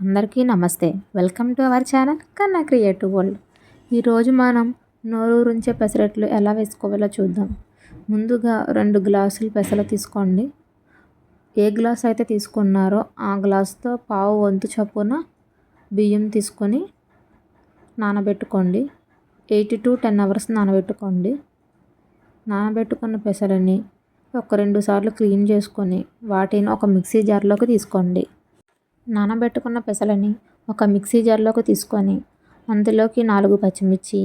అందరికీ నమస్తే. Welcome to our channel కన్నా క్రియేటివ్ వరల్డ్. ఈరోజు మనం నోరూరించే పెసరట్లు ఎలా వేసుకోవాలో చూద్దాం. ముందుగా 2 గ్లాసులు పెసలు తీసుకోండి. ఏ గ్లాస్ అయితే తీసుకున్నారో ఆ గ్లాస్తో పావు వంతు చొప్పున బియ్యం తీసుకొని నానబెట్టుకోండి. 8 to 10 అవర్స్ నానబెట్టుకోండి. నానబెట్టుకున్న పెసలని ఒక 2 సార్లు క్లీన్ చేసుకొని వాటిని ఒక మిక్సీ జార్లోకి తీసుకోండి. నానబెట్టుకున్న పెసలని ఒక మిక్సీ జార్లోకి తీసుకొని అందులోకి 4 పచ్చిమిర్చి,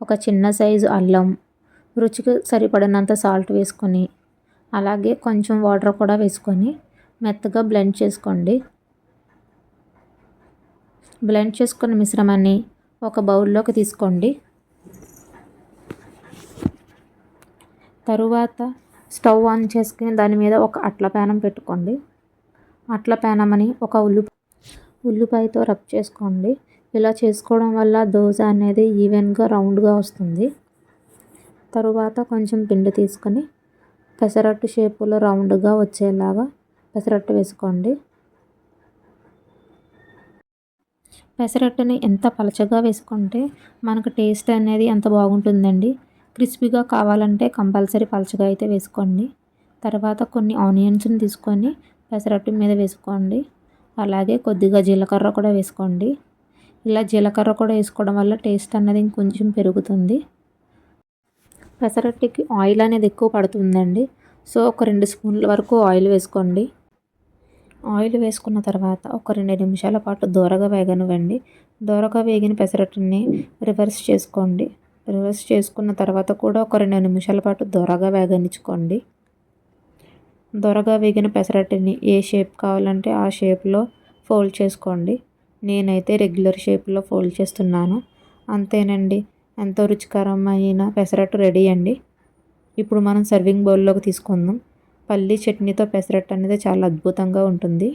ఒక చిన్న సైజు అల్లం, రుచికి సరిపడినంత సాల్ట్ వేసుకొని అలాగే కొంచెం వాటర్ కూడా వేసుకొని మెత్తగా బ్లెండ్ చేసుకోండి. బ్లెండ్ చేసుకున్న మిశ్రమాన్ని ఒక బౌల్లోకి తీసుకోండి. తరువాత స్టవ్ ఆన్ చేసుకుని దాని మీద ఒక అట్ల పేనం పెట్టుకోండి. అట్ల పేనమని ఒక ఉల్లిపాయతో రబ్ చేసుకోండి. ఇలా చేసుకోవడం వల్ల దోశ అనేది ఈవెన్గా రౌండ్గా వస్తుంది. తరువాత కొంచెం పిండి తీసుకొని పెసరట్టు షేపులో రౌండ్గా వచ్చేలాగా పెసరట్టు వేసుకోండి. పెసరట్టుని ఎంత పలచగా వేసుకుంటే మనకు టేస్ట్ అనేది ఎంత బాగుంటుందండి. క్రిస్పీగా కావాలంటే కంపల్సరీ పలచగా అయితే వేసుకోండి. తర్వాత కొన్ని ఆనియన్స్ని తీసుకొని పెసరట్టు మీద వేసుకోండి. అలాగే కొద్దిగా జీలకర్ర కూడా వేసుకోండి. ఇలా జీలకర్ర కూడా వేసుకోవడం వల్ల టేస్ట్ అనేది ఇంకొంచెం పెరుగుతుంది. పెసరట్టుకి ఆయిల్ అనేది ఎక్కువ పడుతుందండి. సో ఒక 2 స్పూన్ల వరకు ఆయిల్ వేసుకోండి. ఆయిల్ వేసుకున్న తర్వాత ఒక 2 నిమిషాల పాటు దోరగా వేగనివ్వండి. దోరగా వేగిన పెసరట్టుని రివర్స్ చేసుకోండి. రివర్స్ చేసుకున్న తర్వాత కూడా ఒక 2 నిమిషాల పాటు దోరగా వేగనిచ్చుకోండి. దోరగా వేగిన పెసరట్టుని ఏ షేప్ కావాలంటే ఆ షేప్లో ఫోల్డ్ చేసుకోండి. నేనైతే రెగ్యులర్ షేప్లో ఫోల్డ్ చేస్తున్నాను. అంతేనండి, ఎంతో రుచికరమైన పెసరట్టు రెడీ అండి. ఇప్పుడు మనం సర్వింగ్ బౌల్లోకి తీసుకుందాం. పల్లీ చట్నీతో పెసరట్టు అనేది చాలా అద్భుతంగా ఉంటుంది.